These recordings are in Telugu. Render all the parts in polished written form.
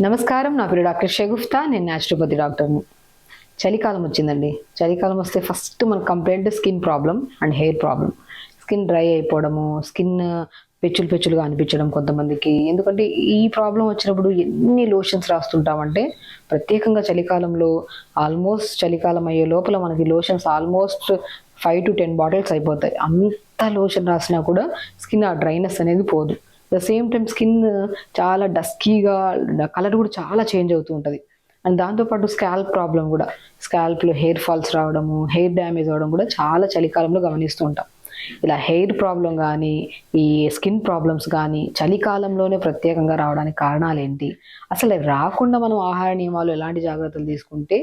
నమస్కారం, నా పేరు డాక్టర్ షగుఫ్తా. నేను న్యాచురోపతి డాక్టర్ని. చలికాలం వచ్చిందండి. చలికాలం వస్తే ఫస్ట్ మనకు complaint skin problem and hair problem. Skin dry అయిపోవడము, స్కిన్ పెచ్చులు పెచ్చులుగా అనిపించడం కొంతమందికి. ఎందుకంటే ఈ ప్రాబ్లం వచ్చినప్పుడు ఎన్ని లోషన్స్ రాస్తుంటామంటే, ప్రత్యేకంగా చలికాలంలో ఆల్మోస్ట్ చలికాలం అయ్యే లోపల మనకి లోషన్స్ ఆల్మోస్ట్ 5 to 10 బాటిల్స్ అయిపోతాయి. అంత లోషన్ రాసినా కూడా స్కిన్ ఆ డ్రైనెస్ అనేది పోదు. ద సేమ్ టైం స్కిన్ చాలా డస్కీగా, కలర్ కూడా చాలా చేంజ్ అవుతూ ఉంటుంది. అండ్ దాంతోపాటు స్కాల్ప్ ప్రాబ్లం కూడా, స్కాల్ప్లో హెయిర్ ఫాల్స్ రావడము, హెయిర్ డ్యామేజ్ అవ్వడం కూడా చాలా చలికాలంలో గమనిస్తూ ఉంటాం. ఇలా హెయిర్ ప్రాబ్లం కానీ, ఈ స్కిన్ ప్రాబ్లమ్స్ కానీ చలికాలంలోనే ప్రత్యేకంగా రావడానికి కారణాలు ఏంటి, అసలు రాకుండా మనం ఆహార నియమాలు ఎలాంటి జాగ్రత్తలు తీసుకుంటే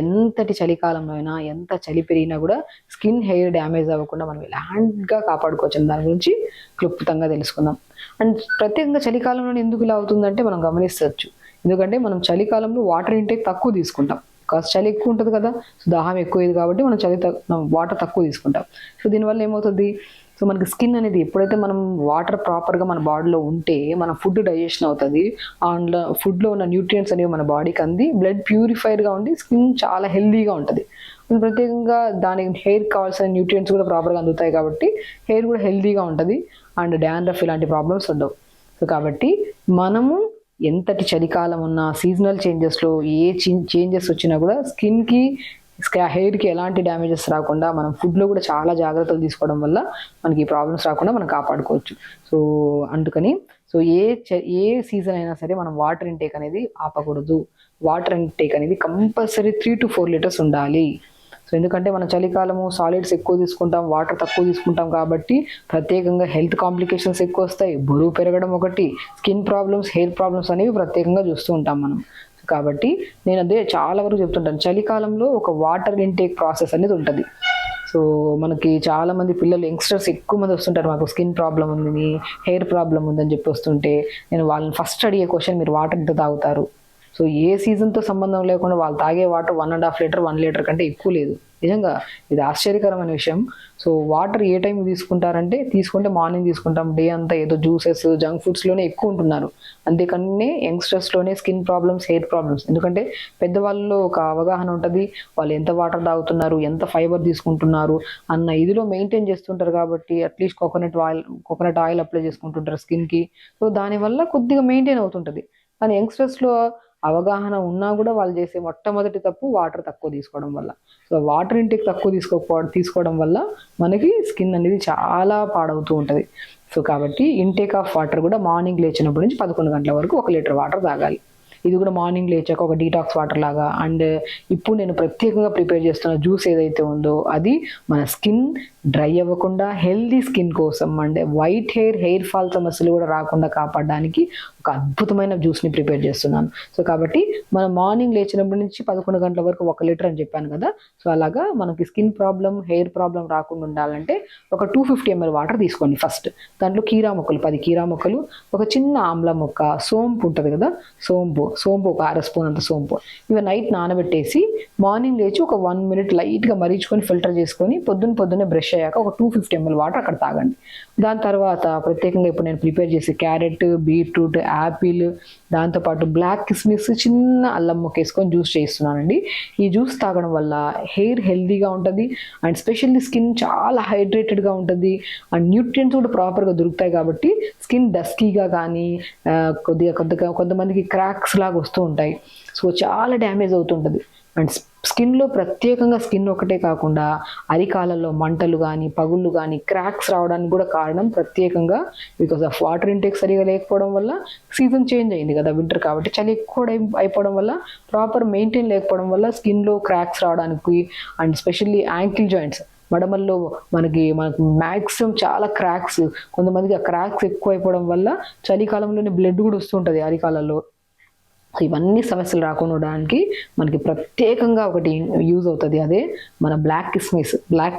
ఎంతటి చలికాలంలో అయినా, ఎంత చలి పెరిగినా కూడా స్కిన్ హెయిర్ డ్యామేజ్ అవ్వకుండా మనం ఎలాంటిగా కాపాడుకోవచ్చు దాని గురించి క్లుప్తంగా తెలుసుకుందాం. అండ్ ప్రత్యేకంగా చలికాలంలో ఎందుకు ఇలా అవుతుందంటే మనం గమనించవచ్చు. ఎందుకంటే మనం చలికాలంలో వాటర్ ఇంటేక్ తక్కువ తీసుకుంటాం. కాస్త చలి ఎక్కువ ఉంటుంది కదా, సో దాహం ఎక్కువ కాబట్టి మనం వాటర్ తక్కువ తీసుకుంటాం. సో దీనివల్ల ఏమవుతుంది, సో మనకి స్కిన్ అనేది ఎప్పుడైతే మనం వాటర్ ప్రాపర్గా మన బాడీలో ఉంటే మన ఫుడ్ డైజెషన్ అవుతుంది. అందులో ఫుడ్లో ఉన్న న్యూట్రియంట్స్ అనేవి మన బాడీకి అంది, బ్లడ్ ప్యూరిఫైడ్గా ఉండి స్కిన్ చాలా హెల్దీగా ఉంటుంది. ప్రత్యేకంగా దానికి హెయిర్ కావాల్సిన న్యూట్రియంట్స్ కూడా ప్రాపర్గా అందుతాయి కాబట్టి హెయిర్ కూడా హెల్దీగా ఉంటుంది. అండ్ డాండ్రఫ్ ఇలాంటి ప్రాబ్లమ్స్ ఉండవు. సో కాబట్టి మనము ఎంతటి చలికాలం ఉన్నా, సీజనల్ చేంజెస్లో ఏ చేంజెస్ వచ్చినా కూడా స్కిన్కి, హెయిర్కి ఎలాంటి డ్యామేజెస్ రాకుండా మనం ఫుడ్లో కూడా చాలా జాగ్రత్తలు తీసుకోవడం వల్ల మనకి ఈ ప్రాబ్లమ్స్ రాకుండా మనం కాపాడుకోవచ్చు. సో అందుకని ఏ సీజన్ అయినా సరే మనం వాటర్ ఇంటేక్ అనేది ఆపకూడదు. వాటర్ ఇంటేక్ అనేది కంపల్సరీ 3 to 4 లీటర్స్ ఉండాలి. సో ఎందుకంటే మనం చలికాలము సాలిడ్స్ ఎక్కువ తీసుకుంటాం, వాటర్ తక్కువ తీసుకుంటాం కాబట్టి ప్రత్యేకంగా హెల్త్ కాంప్లికేషన్స్ ఎక్కువ వస్తాయి. బరువు పెరగడం ఒకటి, స్కిన్ ప్రాబ్లమ్స్, హెయిర్ ప్రాబ్లమ్స్ అనేవి ప్రత్యేకంగా చూస్తూ ఉంటాం మనం. కాబట్టి నేను అదే చాలా వరకు చెప్తుంటాను, చలికాలంలో ఒక వాటర్ ఇంటేక్ ప్రాసెస్ అనేది ఉంటుంది. సో మనకి చాలా మంది పిల్లలు, యంగ్స్టర్స్ ఎక్కువ మంది వస్తుంటారు, మాకు స్కిన్ ప్రాబ్లం ఉంది, హెయిర్ ప్రాబ్లం ఉందని చెప్పి వస్తుంటే నేను వాళ్ళని ఫస్ట్ అడిగే క్వశ్చన్, మీరు వాటర్ ఎంత తాగుతారు? సో ఏ సీజన్తో సంబంధం లేకుండా వాళ్ళు తాగే వాటర్ 1.5 లీటర్ 1 లీటర్ కంటే ఎక్కువ లేదు. నిజంగా ఇది ఆశ్చర్యకరమైన విషయం. సో వాటర్ ఏ టైం తీసుకుంటారంటే, తీసుకుంటే మార్నింగ్ తీసుకుంటాం. డే అంతా ఏదో జ్యూసెస్, జంక్ ఫుడ్స్లోనే ఎక్కువ ఉంటున్నారు. అంతేకానే యంగ్స్టర్స్లోనే స్కిన్ ప్రాబ్లమ్స్, హెయిర్ ప్రాబ్లమ్స్. ఎందుకంటే పెద్దవాళ్ళలో ఒక అవగాహన ఉంటుంది, వాళ్ళు ఎంత వాటర్ తాగుతున్నారు, ఎంత ఫైబర్ తీసుకుంటున్నారు అన్న ఇదిలో మెయింటైన్ చేస్తుంటారు. కాబట్టి అట్లీస్ట్ కోకోనట్ ఆయిల్ అప్లై చేసుకుంటుంటారు స్కిన్కి. సో దానివల్ల కొద్దిగా మెయింటైన్ అవుతుంటుంది. కానీ యంగ్స్టర్స్లో అవగాహన ఉన్నా కూడా వాళ్ళు చేసే మొట్టమొదటి తప్పు వాటర్ తక్కువ తీసుకోవడం వల్ల. సో వాటర్ ఇంటేక్ తక్కువ తీసుకోవడం వల్ల మనకి స్కిన్ అనేది చాలా పాడవుతూ ఉంటుంది. సో కాబట్టి ఇంటేక్ ఆఫ్ వాటర్ కూడా మార్నింగ్ లేచినప్పటి నుంచి 11 గంటల వరకు 1 లీటర్ వాటర్ తాగాలి. ఇది కూడా మార్నింగ్ లేచాక ఒక డీటాక్స్ వాటర్ లాగా. అండ్ ఇప్పుడు నేను ప్రత్యేకంగా ప్రిపేర్ చేస్తున్న జ్యూస్ ఏదైతే ఉందో అది మన స్కిన్ డ్రై అవ్వకుండా హెల్దీ స్కిన్ కోసం, అండ్ వైట్ హెయిర్ ఫాల్ సమస్యలు కూడా రాకుండా కాపాడడానికి ఒక అద్భుతమైన జ్యూస్ని ప్రిపేర్ చేస్తున్నాను. సో కాబట్టి మనం మార్నింగ్ లేచినప్పటి నుంచి 11 గంటల వరకు 1 లీటర్ అని చెప్పాను కదా. సో అలాగా మనకి స్కిన్ ప్రాబ్లం, హెయిర్ ప్రాబ్లం రాకుండా ఉండాలంటే ఒక 250 ml వాటర్ తీసుకోండి. ఫస్ట్ దాంట్లో కీరా మొక్కలు 10 కీరా మొక్కలు, ఒక చిన్న ఆమ్ల మొక్క, సోంపు ఉంటుంది కదా, సోంపు ఒక 1/2 స్పూన్ అంత సోంపు, ఇవి నైట్ నానబెట్టేసి మార్నింగ్ లేచి ఒక 1 minute లైట్గా మరిచుకొని ఫిల్టర్ చేసుకొని పొద్దున్నే బ్రష్ అయ్యాక ఒక 250 ml వాటర్ అక్కడ తాగండి. దాని తర్వాత ప్రత్యేకంగా ఇప్పుడు నేను ప్రిపేర్ చేసి క్యారెట్, బీట్రూట్, యాపిల్, దాంతోపాటు బ్లాక్ కిస్మిస్, చిన్న అల్లం ముక్క వేసుకొని జ్యూస్ చేస్తున్నానండి. ఈ జ్యూస్ తాగడం వల్ల హెయిర్ హెల్దీగా ఉంటుంది, అండ్ స్పెషల్లీ స్కిన్ చాలా హైడ్రేటెడ్గా ఉంటుంది, అండ్ న్యూట్రియంట్స్ కూడా ప్రాపర్గా దొరుకుతాయి. కాబట్టి స్కిన్ డస్కీగా కానీ, కొంతమందికి క్రాక్స్ లాగా వస్తూ ఉంటాయి. సో చాలా డ్యామేజ్ అవుతుంటుంది. అండ్ స్కిన్లో ప్రత్యేకంగా స్కిన్ ఒకటే కాకుండా అరికాలలో మంటలు కానీ, పగుళ్ళు కానీ, క్రాక్స్ రావడానికి కూడా కారణం ప్రత్యేకంగా బికాస్ ఆఫ్ వాటర్ ఇంటేక్ సరిగా లేకపోవడం వల్ల. సీజన్ చేంజ్ అయింది కదా, వింటర్ కాబట్టి చలి ఎక్కువ అయిపోవడం వల్ల, ప్రాపర్ మెయింటైన్ లేకపోవడం వల్ల స్కిన్లో క్రాక్స్ రావడానికి, అండ్ స్పెషల్లీ యాంకిల్ జాయింట్స్, మడమల్లో మనకి మ్యాక్సిమం చాలా క్రాక్స్, కొంతమందికి ఆ క్రాక్స్ ఎక్కువ అయిపోవడం వల్ల చలికాలంలోనే బ్లడ్ కూడా వస్తుంటుంది అరికాలలో. సో ఇవన్నీ సమస్యలు రాకుండా ఉండడానికి మనకి ప్రత్యేకంగా ఒకటి యూజ్ అవుతుంది, అదే మన బ్లాక్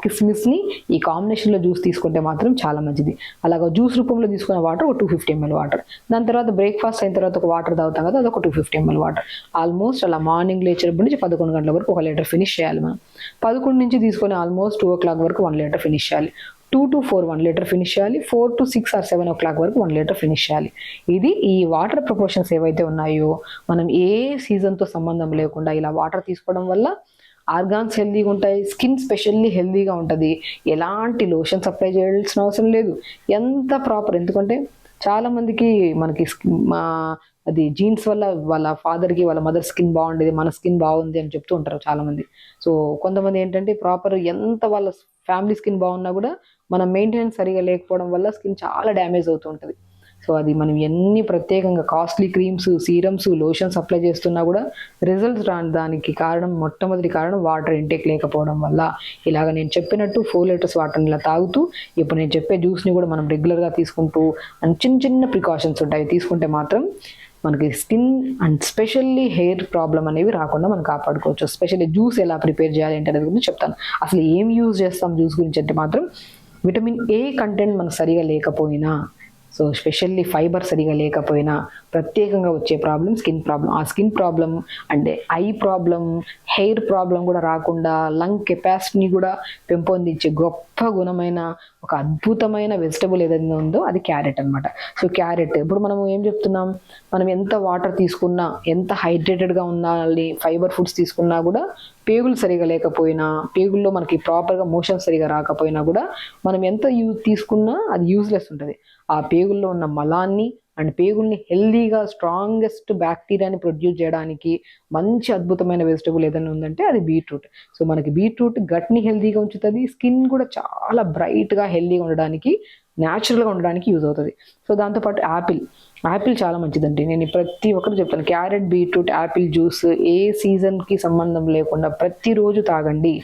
కిస్మిస్ని ఈ కాంబినేషన్లో జ్యూస్ తీసుకుంటే మాత్రం చాలా మంచిది. అలాగా జ్యూస్ రూపంలో తీసుకున్న వాటర్ ఒక 250 ml వాటర్, దాని తర్వాత బ్రేక్ఫాస్ట్ అయిన తర్వాత ఒక వాటర్ తాగుతాం కదా, అదొక 250 ml వాటర్. ఆల్మోస్ట్ అలా మార్నింగ్ లేచినప్పటి నుంచి 11 గంటల వరకు 1 లీటర్ ఫినిష్ చేయాలి మనం. 11 నుంచి తీసుకొని ఆల్మోస్ట్ 2 o'clock వరకు 1 లీటర్ ఫినిష్ చేయాలి. 2 to 4 1 లీటర్ ఫినిష్ చేయాలి, 4 to 6 or 7 o'clock వరకు 1 లీటర్ ఫినిష్ చేయాలి. ఇది ఈ వాటర్ ప్రపోర్షన్స్ ఏవైతే ఉన్నాయో మనం ఏ సీజన్తో సంబంధం లేకుండా ఇలా వాటర్ తీసుకోవడం వల్ల ఆర్గాన్స్ హెల్దీగా ఉంటాయి, స్కిన్ స్పెషల్లీ హెల్దీగా ఉంటుంది. ఎలాంటి లోషన్స్ అప్లై చేయాల్సిన అవసరం లేదు, ఎంత ప్రాపర్. ఎందుకంటే చాలా మందికి మనకి అది జీన్స్ వల్ల వాళ్ళ ఫాదర్కి వాళ్ళ మదర్ స్కిన్ బాగుండేది, మన స్కిన్ బాగుంది అని చెప్తూ ఉంటారు చాలా మంది. సో కొంతమంది ఏంటంటే ప్రాపర్ ఎంత వాళ్ళ ఫ్యామిలీ స్కిన్ బాగున్నా కూడా మన మెయింటెనెన్స్ సరిగా లేకపోవడం వల్ల స్కిన్ చాలా డ్యామేజ్ అవుతూ ఉంటుంది. సో అది మనం ఎన్ని ప్రత్యేకంగా costly creams, serums, lotions apply చేస్తున్నా కూడా రిజల్ట్స్ రాని దానికి కారణం, మొట్టమొదటి కారణం వాటర్ ఇంటేక్ లేకపోవడం వల్ల. ఇలాగ నేను చెప్పినట్టు 4 లీటర్స్ వాటర్ని ఇలా తాగుతూ, ఇప్పుడు నేను చెప్పే జ్యూస్ని కూడా మనం రెగ్యులర్గా తీసుకుంటూ, అండ్ చిన్న చిన్న ప్రికాషన్స్ ఉంటాయి తీసుకుంటే మాత్రం మనకి skin and specially hair problem అనేవి రాకుండా మనం కాపాడుకోవచ్చు. స్పెషల్లీ జ్యూస్ ఎలా ప్రిపేర్ చేయాలి అంటే అనేది గురించి చెప్తాను. అసలు ఏం యూజ్ చేస్తాం జ్యూస్ గురించి అంటే మాత్రం విటమిన్ ఏ కంటెంట్ మనకు సరిగా లేకపోయినా, సో స్పెషల్లీ ఫైబర్ సరిగా లేకపోయినా ప్రత్యేకంగా వచ్చే ప్రాబ్లం స్కిన్ ప్రాబ్లం. ఆ స్కిన్ ప్రాబ్లం అంటే ఐ ప్రాబ్లం, హెయిర్ ప్రాబ్లం కూడా రాకుండా లంగ్ కెపాసిటీని కూడా పెంపొందించే గొప్ప గుణమైన ఒక అద్భుతమైన వెజిటబుల్ ఏదైనా ఉందో అది క్యారెట్ అనమాట. సో క్యారెట్ ఇప్పుడు మనం ఏం చెప్తున్నాం, మనం ఎంత వాటర్ తీసుకున్నా, ఎంత హైడ్రేటెడ్గా ఉండాలి, ఫైబర్ ఫుడ్స్ తీసుకున్నా కూడా పేగులు సరిగా లేకపోయినా, పేగుల్లో మనకి ప్రాపర్గా మోషన్ సరిగా రాకపోయినా కూడా మనం ఎంత తీసుకున్నా అది యూజ్లెస్ ఉంటుంది. ఆ పేగుల్లో ఉన్న మలాన్ని అండ్ పేగుల్ని హెల్దీగా స్ట్రాంగెస్ట్ బ్యాక్టీరియాని ప్రొడ్యూస్ చేయడానికి మంచి అద్భుతమైన వెజిటబుల్ ఏదైనా ఉందంటే అది బీట్రూట్. సో మనకి బీట్రూట్ గట్ని హెల్దీగా ఉంచుతుంది, స్కిన్ కూడా చాలా బ్రైట్గా హెల్దీగా ఉండడానికి, న్యాచురల్గా ఉండడానికి యూజ్ అవుతుంది. సో దాంతోపాటు యాపిల్ చాలా మంచిదండి. నేను ప్రతి ఒక్కరు చెప్తాను, క్యారెట్, బీట్రూట్, యాపిల్ జ్యూస్ ఏ సీజన్కి సంబంధం లేకుండా ప్రతిరోజు తాగండి.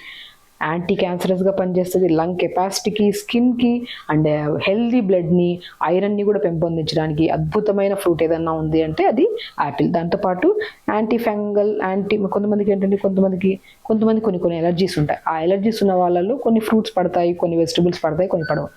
యాంటీ క్యాన్సరస్గా పనిచేస్తుంది, లంగ్ కెపాసిటీకి, స్కిన్కి అండ్ హెల్దీ బ్లడ్ని, ఐరన్ని కూడా పెంపొందించడానికి అద్భుతమైన ఫ్రూట్ ఏదన్నా ఉంది అంటే అది యాపిల్. దాంతోపాటు యాంటీ ఫంగల్, కొంతమందికి ఏంటంటే కొంతమంది కొన్ని ఎలర్జీస్ ఉంటాయి. ఆ ఎలర్జీస్ ఉన్న వాళ్ళలో కొన్ని ఫ్రూట్స్ పడతాయి, కొన్ని వెజిటబుల్స్ పడతాయి, కొన్ని పడవు.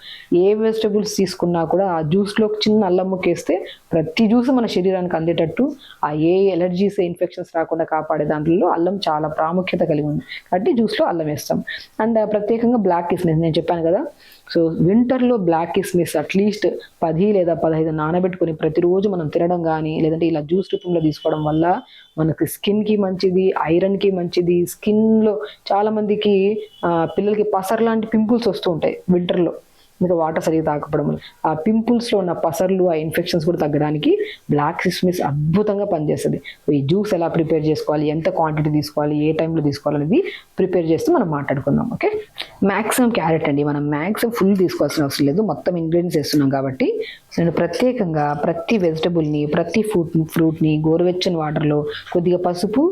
ఏ వెజిటబుల్స్ తీసుకున్నా కూడా ఆ జ్యూస్లో చిన్న అల్లం ముక్కేస్తే ప్రతి జ్యూస్ మన శరీరానికి అందేటట్టు ఆ ఏ ఎలర్జీస్, ఇన్ఫెక్షన్స్ రాకుండా కాపాడే దాంట్లో అల్లం చాలా ప్రాముఖ్యత కలిగి ఉంది. కాబట్టి జ్యూస్లో అల్లం వేస్తాం. అండ్ ప్రత్యేకంగా బ్లాక్ కిస్మిస్ నేను చెప్పాను కదా, సో వింటర్లో బ్లాక్ కిస్మిస్ అట్లీస్ట్ 10 లేదా 15 నానబెట్టుకుని ప్రతిరోజు మనం తినడం కానీ, లేదంటే ఇలా జ్యూస్ రూపంలో తీసుకోవడం వల్ల మనకి స్కిన్కి మంచిది, ఐరన్కి మంచిది. స్కిన్లో చాలా మందికి పిల్లలకి పసర్ లాంటి పింపుల్స్ వస్తూ ఉంటాయి వింటర్లో, ఇంకా వాటర్ సరిగ్గా తాకపోవడం వల్ల ఆ పింపుల్స్లో ఉన్న పసర్లు, ఆ ఇన్ఫెక్షన్స్ కూడా తగ్గడానికి బ్లాక్ కిస్మిస్ అద్భుతంగా పనిచేస్తుంది. ఈ జ్యూస్ ఎలా ప్రిపేర్ చేసుకోవాలి, ఎంత క్వాంటిటీ తీసుకోవాలి, ఏ టైంలో తీసుకోవాలి అనేది ప్రిపేర్ చేస్తూ మనం మాట్లాడుకుందాం. ఓకే, మ్యాక్సిమం క్యారెట్ అండి, మనం మ్యాక్సిమం ఫుల్ తీసుకోవాల్సిన అవసరం లేదు, మొత్తం ఇంగ్రీడియంట్స్ వేస్తున్నాం కాబట్టి. నేను ప్రత్యేకంగా ప్రతి వెజిటబుల్ని, ప్రతి ఫ్రూట్ని గోరువెచ్చని వాటర్లో కొద్దిగా పసుపు,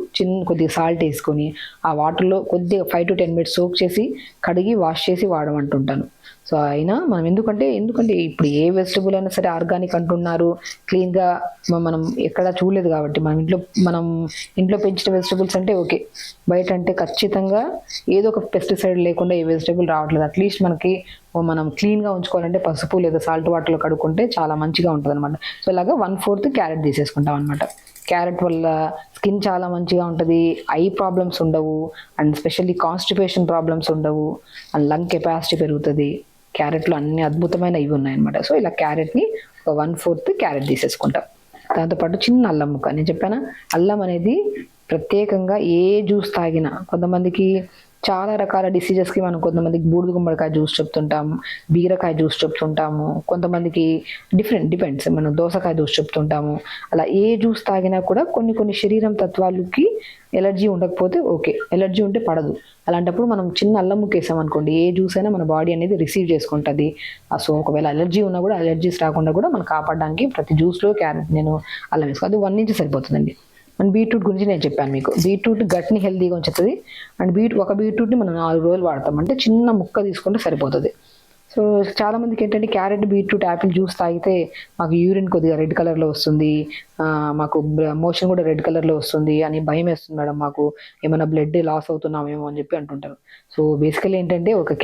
కొద్దిగా సాల్ట్ వేసుకొని ఆ వాటర్లో కొద్దిగా 5 to 10 minutes సోక్ చేసి కడిగి వాష్ చేసి వాడమంటుంటాను. సో అయినా మనం ఎందుకంటే ఇప్పుడు ఏ వెజిటబుల్ అయినా సరే ఆర్గానిక్ అంటున్నారు, క్లీన్గా మనం ఎక్కడ చూడలేదు కాబట్టి మనం ఇంట్లో పెంచిన వెజిటబుల్స్ అంటే ఓకే. బయట అంటే ఖచ్చితంగా ఏదో ఒక పెస్టిసైడ్ లేకుండా ఏ వెజిటబుల్ రావట్లేదు. అట్లీస్ట్ మనం క్లీన్గా ఉంచుకోవాలంటే పసుపు లేదా సాల్ట్ వాటర్లో కడుక్కుంటే చాలా మంచిగా ఉంటుంది అనమాట. సో ఇలాగా 1/4 క్యారెట్ తీసేసుకుంటాం అనమాట. క్యారెట్ వల్ల స్కిన్ చాలా మంచిగా ఉంటుంది, ఐ ప్రాబ్లమ్స్ ఉండవు, అండ్ స్పెషల్లీ కాన్స్టిపేషన్ ప్రాబ్లమ్స్ ఉండవు, అండ్ లంగ్ కెపాసిటీ పెరుగుతుంది. క్యారెట్లో అన్ని అద్భుతమైన ఇవి ఉన్నాయన్నమాట. సో ఇలా క్యారెట్ని ఒక 1/4 క్యారెట్ తీసేసుకుంటాం. దాంతోపాటు చిన్న అల్లం ముక్క. నేను చెప్పాను, అల్లం అనేది ప్రత్యేకంగా ఏ జ్యూస్ తాగినా, కొంతమందికి చాలా రకాల డిసీజెస్కి మనం కొంతమందికి బూడిద గుమ్మడికాయ జ్యూస్ చెప్తుంటాము, బీరకాయ జ్యూస్ చెప్తుంటాము, కొంతమందికి డిపెండ్స్, మనం దోసకాయ జ్యూస్ చెప్తుంటాము. అలా ఏ జ్యూస్ తాగినా కూడా కొన్ని శరీరం తత్వాలకి ఎలర్జీ ఉండకపోతే ఓకే, ఎలర్జీ ఉంటే పడదు. అలాంటప్పుడు మనం చిన్న అల్లం ముక్కేసాం అనుకోండి, ఏ జ్యూస్ అయినా మన బాడీ అనేది రిసీవ్ చేసుకుంటుంది. సో ఒకవేళ ఎలర్జీ ఉన్నా కూడా అలర్జీస్ రాకుండా కూడా మనం కాపాడడానికి ప్రతి జ్యూస్లో క్యారెట్ నేను అల్లం వేసుకో, అది 1 inch సరిపోతుందండి. అండ్ బీట్రూట్ గురించి నేను చెప్పాను మీకు, బీట్రూట్ గట్ని హెల్దీగా ఉంచుతుంది. అండ్ ఒక బీట్రూట్ని మనం 4 రోజులు వాడతాం, అంటే చిన్న ముక్క తీసుకుంటే సరిపోతుంది. సో చాలా మందికి ఏంటంటే క్యారెట్, బీట్రూట్, యాపిల్ జ్యూస్ తాగితే మాకు యూరిన్ కొద్దిగా రెడ్ కలర్లో వస్తుంది, మాకు మోషన్ కూడా రెడ్ కలర్లో వస్తుంది అని భయం వేస్తుంది మేడం, మాకు ఏమైనా బ్లడ్ లాస్ అవుతున్నామేమో అని చెప్పి అంటుంటారు. సో బేసికలీ ఏంటంటే ఒక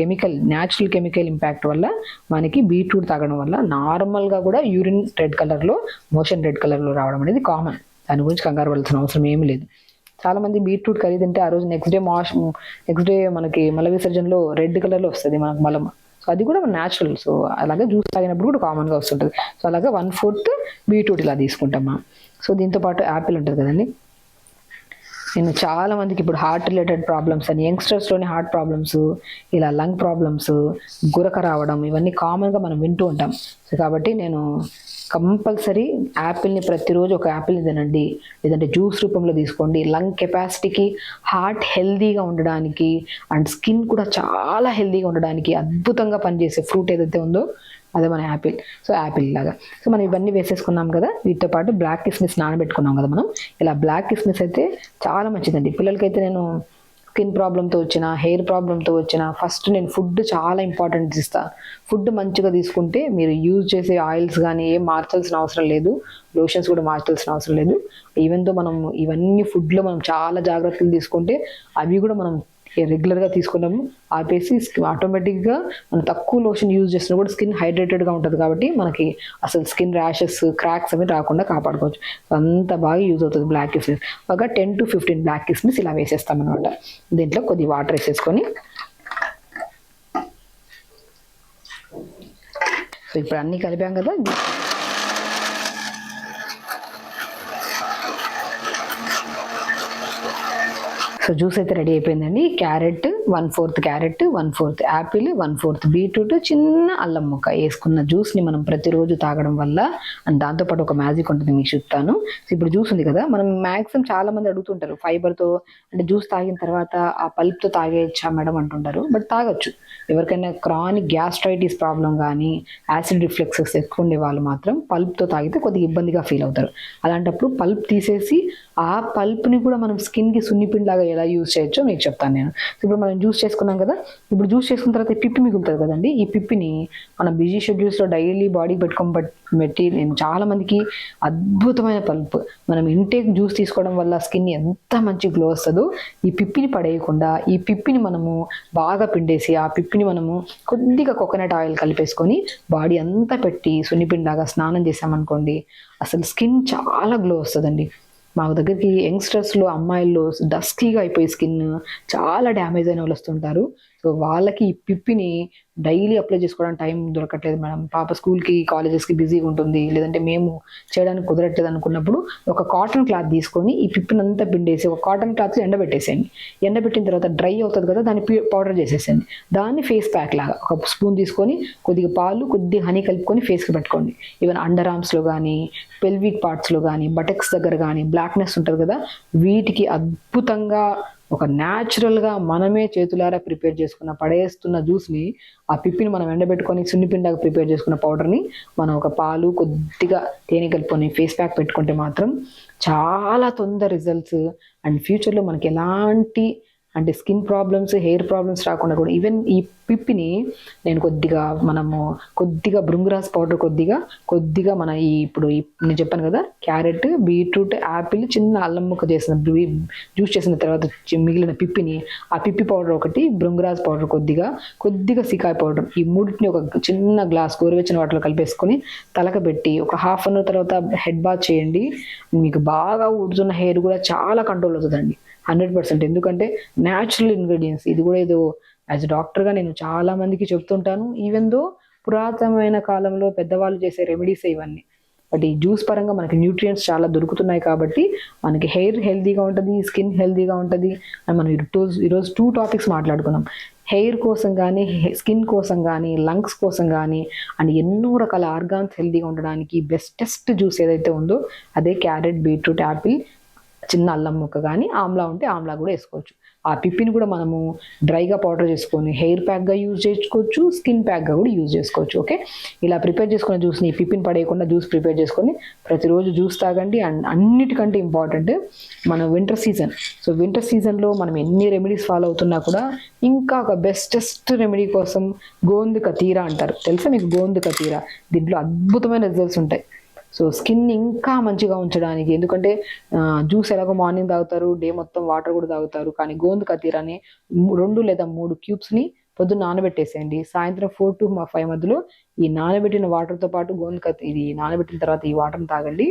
న్యాచురల్ కెమికల్ ఇంపాక్ట్ వల్ల మనకి బీట్రూట్ తాగడం వల్ల నార్మల్గా కూడా యూరిన్ రెడ్ కలర్లో, మోషన్ రెడ్ కలర్లో రావడం అనేది కామన్. దాని గురించి కంగారు పడాల్సిన అవసరం ఏమీ లేదు. చాలా మంది బీట్రూట్ కర్రీ తింటే ఆ రోజు నెక్స్ట్ డే మనకి మల విసర్జనలో రెడ్ కలర్లో వస్తుంది మనకు మలం. సో అది కూడా న్యాచురల్. సో అలాగే జ్యూస్ తాగినప్పుడు కూడా కామన్గా వస్తుంటుంది. సో అలాగే 1/4 బీట్రూట్ ఇలా తీసుకుంటాం మనం. సో దీంతో పాటు యాపిల్ ఉంటుంది కదండి. నేను చాలా మందికి ఇప్పుడు హార్ట్ రిలేటెడ్ ప్రాబ్లమ్స్ అని, యంగ్స్టర్స్లోని హార్ట్ ప్రాబ్లమ్స్, ఇలా లంగ్ ప్రాబ్లమ్స్, గురక రావడం, ఇవన్నీ కామన్గా మనం వింటూ ఉంటాం. సో కాబట్టి నేను కంపల్సరీ యాపిల్ని ప్రతిరోజు ఒక యాపిల్ని తినండి, లేదంటే జ్యూస్ రూపంలో తీసుకోండి. లంగ్ కెపాసిటీకి, హార్ట్ హెల్దీగా ఉండడానికి అండ్ స్కిన్ కూడా చాలా హెల్దీగా ఉండడానికి అద్భుతంగా పనిచేసే ఫ్రూట్ ఏదైతే ఉందో అదే మన యాపిల్. సో యాపిల్ లాగా సో మనం ఇవన్నీ వేసేసుకున్నాం కదా. వీటితో పాటు బ్లాక్ కిస్మిస్ నానబెట్టుకున్నాం కదా మనం. ఇలా బ్లాక్ కిస్మిస్ అయితే చాలా మంచిదండి. పిల్లలకైతే నేను స్కిన్ ప్రాబ్లంతో వచ్చిన, హెయిర్ ప్రాబ్లంతో వచ్చిన, ఫస్ట్ నేను ఫుడ్ చాలా ఇంపార్టెంట్ ఇస్తాను. ఫుడ్ మంచిగా తీసుకుంటే మీరు యూజ్ చేసే ఆయిల్స్ కానీ ఏం మార్చాల్సిన అవసరం లేదు, లోషన్స్ కూడా మార్చాల్సిన అవసరం లేదు. ఈవెన్ తో మనం ఇవన్నీ ఫుడ్లో మనం చాలా జాగ్రత్తలు తీసుకుంటే అవి కూడా మనం రెగ్యులర్గా తీసుకున్నాము ఆపేసి ఆటోమేటిక్గా మనం తక్కువ లోషన్ యూజ్ చేసినా కూడా స్కిన్ హైడ్రేటెడ్గా ఉంటుంది. కాబట్టి మనకి అసలు స్కిన్ ర్యాషెస్, క్రాక్స్ అవి రాకుండా కాపాడుకోవచ్చు. అంత బాగా యూజ్ అవుతుంది బ్లాక్ కిస్మిస్. ఒక 10 to 15 బ్లాక్ కిస్మిస్ ఇలా వేసేస్తాం అనమాట. దీంట్లో కొద్ది వాటర్ వేసేసుకొని సో ఇప్పుడు అన్నీ కలిపాం కదా. సో జ్యూస్ అయితే రెడీ అయిపోయిందండి. క్యారెట్ 1/4 క్యారెట్, 1/4 యాపిల్, 1/4 బీట్రూట్, చిన్న అల్లం ముక్క వేసుకున్న జ్యూస్ని మనం ప్రతిరోజు తాగడం వల్ల అండ్ దాంతోపాటు ఒక మ్యాజిక్ ఉంటుంది, మీకు చెప్తాను. సో ఇప్పుడు జ్యూస్ ఉంది కదా, మనం మ్యాక్సిమం చాలా మంది అడుగుతుంటారు ఫైబర్తో అంటే జ్యూస్ తాగిన తర్వాత ఆ పల్ప్తో తాగేయచ్చా మేడం అంటుంటారు. బట్ తాగొచ్చు. ఎవరికైనా క్రానిక్ గ్యాస్ట్రైటిస్ ప్రాబ్లం కానీ, యాసిడ్ రిఫ్లెక్సెస్ ఎక్కువ ఉండే వాళ్ళు మాత్రం పల్ప్తో తాగితే కొద్దిగా ఇబ్బందిగా ఫీల్ అవుతారు. అలాంటప్పుడు పల్ప్ తీసేసి ఆ పల్ప్ని కూడా మనం స్కిన్కి సున్నిపిండిలాగా ఎలా యూజ్ చేయొచ్చో మీకు చెప్తాను నేను. ఇప్పుడు మనం జ్యూస్ చేసుకున్నాం కదా, ఇప్పుడు జ్యూస్ చేసుకున్న తర్వాత పిప్పి మిగులుతుంది కదండి. ఈ పిప్పిని మనం బిజీ షెడ్యూల్స్లో డైలీ బాడీకి పెట్టి నేను చాలా మందికి అద్భుతమైన పల్ప్ మనం ఇంటేక్ జ్యూస్ తీసుకోవడం వల్ల స్కిన్ ఎంత మంచి గ్లో వస్తుందో, ఈ పిప్పిని పడేయకుండా ఈ పిప్పిని మనము బాగా పిండేసి ఆ పిప్పిని మనము కొద్దిగా కోకోనట్ ఆయిల్ కలిపేసుకొని బాడీ అంతా పెట్టి సున్నిపిండిలాగా స్నానం చేసామనుకోండి, అసలు స్కిన్ చాలా గ్లో వస్తుందండి. మా దగ్గరికి యంగ్స్టర్స్లో అమ్మాయిల్లో డస్కీగా అయిపోయి స్కిన్ చాలా డ్యామేజ్ అయిన వాళ్ళు వస్తుంటారు. సో వాళ్ళకి ఈ పిప్పిని డైలీ అప్లై చేసుకోవడానికి టైం దొరకట్లేదు మేడం, పాప స్కూల్కి కాలేజెస్కి బిజీగా ఉంటుంది, లేదంటే మేము చేయడానికి కుదరట్లేదు అనుకున్నప్పుడు ఒక కాటన్ క్లాత్ తీసుకొని ఈ పిప్పిని అంతా పిండేసి ఒక కాటన్ క్లాత్ ఎండబెట్టేసేయండి. ఎండబెట్టిన తర్వాత డ్రై అవుతుంది కదా, దాన్ని పౌడర్ చేసేసేయండి. దాన్ని ఫేస్ ప్యాక్ లాగా ఒక స్పూన్ తీసుకొని కొద్దిగా పాలు, కొద్దిగా హనీ కలుపుకొని ఫేస్కి పెట్టుకోండి. ఈవెన్ అండర్ ఆర్మ్స్లో కానీ, పెల్విక్ పార్ట్స్లో కానీ, బటక్స్ దగ్గర కానీ బ్లాక్నెస్ ఉంటుంది కదా, వీటికి అద్భుతంగా ఒక న్యాచురల్గా మనమే చేతులారా ప్రిపేర్ చేసుకున్న పడేస్తున్న జ్యూస్ని, ఆ పిప్పిని మనం ఎండబెట్టుకొని సున్నిపిండాగా ప్రిపేర్ చేసుకున్న పౌడర్ని మనం ఒక పాలు, కొద్దిగా తేనె కలుపుకొని ఫేస్ ప్యాక్ పెట్టుకుంటే మాత్రం చాలా తొందర రిజల్ట్స్ అండ్ ఫ్యూచర్లో మనకి ఎలాంటి అంటే స్కిన్ ప్రాబ్లమ్స్, హెయిర్ ప్రాబ్లమ్స్ రాకుండా కూడా. ఈవెన్ ఈ పిప్పిని నేను కొద్దిగా భృంగరాజ్ పౌడర్ కొద్దిగా మన ఇప్పుడు నేను చెప్పాను కదా, క్యారెట్, బీట్రూట్, యాపిల్, చిన్న అల్లం ముక్క చేసిన జ్యూస్ చేసిన తర్వాత మిగిలిన పిప్పిని, ఆ పిప్పి పౌడర్ ఒకటి, భృంగరాజ్ పౌడర్ కొద్దిగా సికాయ్ పౌడర్, ఈ మూడింటిని ఒక చిన్న గ్లాస్ గోరువెచ్చని వాటిలో కలిపేసుకొని తలకబెట్టి ఒక హాఫ్ అన్ అవర్ తర్వాత హెడ్ బాత్ చేయండి. మీకు బాగా ఊడుతున్న హెయిర్ కూడా చాలా కంట్రోల్ అవుతుందండి 100%. ఎందుకంటే న్యాచురల్ ఇంగ్రీడియంట్స్. ఇది కూడా ఏదో యాజ్ డాక్టర్గా నేను చాలా మందికి చెప్తుంటాను. ఈవెన్ దో పురాతనమైన కాలంలో పెద్దవాళ్ళు చేసే రెమెడీస్ ఇవన్నీ. బట్ ఈ జ్యూస్ పరంగా మనకి న్యూట్రియంట్స్ చాలా దొరుకుతున్నాయి కాబట్టి మనకి హెయిర్ హెల్తీగా ఉంటుంది, స్కిన్ హెల్తీగా ఉంటుంది. అండ్ మనం ఈరోజు 2 టాపిక్స్ మాట్లాడుకున్నాం. హెయిర్ కోసం కానీ, స్కిన్ కోసం కానీ, లంగ్స్ కోసం కానీ అండ్ ఎన్నో రకాల ఆర్గాన్స్ హెల్తీగా ఉండడానికి బెస్టెస్ట్ జ్యూస్ ఏదైతే ఉందో అదే క్యారెట్, బీట్రూట్, యాపిల్, చిన్న అల్లం ముక్క కానీ, ఆమ్లా ఉంటే ఆమ్లా కూడా వేసుకోవచ్చు. ఆ పిప్పిని కూడా మనము డ్రైగా పౌడర్ చేసుకొని హెయిర్ ప్యాక్గా యూజ్ చేసుకోవచ్చు, స్కిన్ ప్యాక్గా కూడా యూజ్ చేసుకోవచ్చు. ఓకే, ఇలా ప్రిపేర్ చేసుకున్న జ్యూస్ని పిప్పిని పడేయకుండా జ్యూస్ ప్రిపేర్ చేసుకొని ప్రతిరోజు జ్యూస్ తాగండి. అండ్ అన్నిటికంటే ఇంపార్టెంట్ మన వింటర్ సీజన్. సో వింటర్ సీజన్లో మనం ఎన్ని రెమెడీస్ ఫాలో అవుతున్నా కూడా ఇంకా ఒక బెస్టెస్ట్ రెమెడీ కోసం గోందు కతీరా అంటారు. తెలుసా మీకు గోందు కతీరా? దీంట్లో అద్భుతమైన రిజల్ట్స్ ఉంటాయి. సో స్కిన్ ఇంకా మంచిగా ఉంచడానికి, ఎందుకంటే జ్యూస్ ఎలాగో మార్నింగ్ తాగుతారు, డే మొత్తం వాటర్ కూడా తాగుతారు, కానీ గోందు కతీరాని 2 లేదా 3 క్యూబ్స్ని పొద్దున్న నానబెట్టేసేయండి. సాయంత్రం 4 to 5 మధ్యలో ఈ నానబెట్టిన వాటర్తో పాటు ఇది నానబెట్టిన తర్వాత ఈ వాటర్ని తాగండి.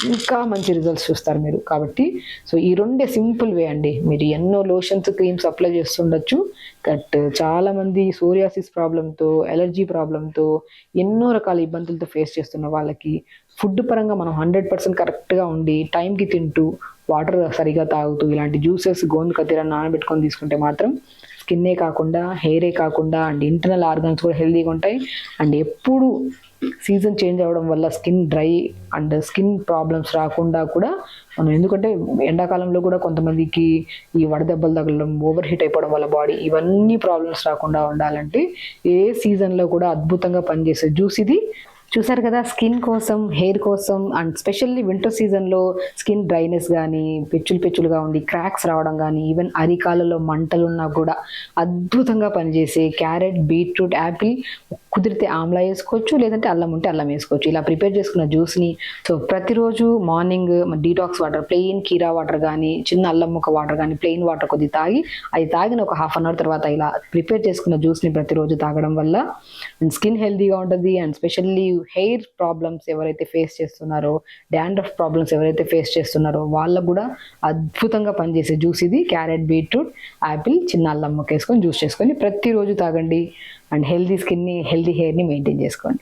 ఇంకా మంచి రిజల్ట్స్ చూస్తారు మీరు. కాబట్టి సో ఈ రెండే సింపుల్ వే అండి. మీరు ఎన్నో లోషన్స్, క్రీమ్స్ అప్లై చేస్తుండొచ్చు, బట్ చాలా మంది సోరియాసిస్ ప్రాబ్లంతో, ఎలర్జీ ప్రాబ్లంతో, ఎన్నో రకాల ఇబ్బందులతో ఫేస్ చేస్తున్న వాళ్ళకి ఫుడ్ పరంగా మనం 100% కరెక్ట్గా ఉండి టైంకి తింటూ వాటర్ సరిగా తాగుతూ ఇలాంటి జ్యూసెస్, గోందు కత్తెర నానబెట్టుకొని తీసుకుంటే మాత్రం స్కిన్నే కాకుండా, హెయిరే కాకుండా అండ్ ఇంటర్నల్ ఆర్గన్స్ కూడా హెల్తీగా ఉంటాయి. అండ్ ఎప్పుడు సీజన్ చేంజ్ అవ్వడం వల్ల skin dry and skin problems రాకుండా కూడా మనం, ఎందుకంటే ఎండాకాలంలో కూడా కొంతమందికి ఈ వడదెబ్బలు తగలడం, ఓవర్ హీట్ అయిపోవడం వల్ల బాడీ, ఇవన్నీ ప్రాబ్లమ్స్ రాకుండా ఉండాలంటే ఏ సీజన్లో కూడా అద్భుతంగా పనిచేసే జ్యూస్ ఇది. చూసారు కదా, స్కిన్ కోసం, హెయిర్ కోసం అండ్ స్పెషల్లీ వింటర్ సీజన్లో స్కిన్ డ్రైనెస్ కానీ, పెచ్చులుగా ఉండి క్రాక్స్ రావడం కానీ, ఈవెన్ అరికాలలో మంటలున్నా కూడా అద్భుతంగా పనిచేసే క్యారెట్, బీట్రూట్, యాపిల్, కుదిరితే ఆమ్లా వేసుకోవచ్చు, లేదంటే అల్లం ఉంటే అల్లం వేసుకోవచ్చు. ఇలా ప్రిపేర్ చేసుకున్న జ్యూస్ని సో ప్రతిరోజు మార్నింగ్ డీటాక్స్ వాటర్, ప్లెయిన్ కీరా వాటర్ కానీ, చిన్న అల్లం ముక్క వాటర్ కానీ, ప్లెయిన్ వాటర్ కొద్ది తాగి, అది తాగిన ఒక హాఫ్ అన్ అవర్ తర్వాత ఇలా ప్రిపేర్ చేసుకున్న జ్యూస్ని ప్రతిరోజు తాగడం వల్ల అండ్ స్కిన్ హెల్తీగా ఉంటుంది. అండ్ స్పెషల్లీ హెయిర్ ప్రాబ్లమ్స్ ఎవరైతే ఫేస్ చేస్తున్నారో, డాండ్రఫ్ ప్రాబ్లమ్స్ ఎవరైతే ఫేస్ చేస్తున్నారో వాళ్ళకు కూడా అద్భుతంగా పనిచేసే జ్యూస్ ఇది. క్యారెట్, బీట్రూట్, యాపిల్, చిన్న అల్లం ముక్క వేసుకొని జ్యూస్ చేసుకొని ప్రతిరోజు తాగండి అండ్ హెల్తీ స్కిన్ని, హెల్తీ హెయిర్ని మెయింటైన్ చేసుకోండి.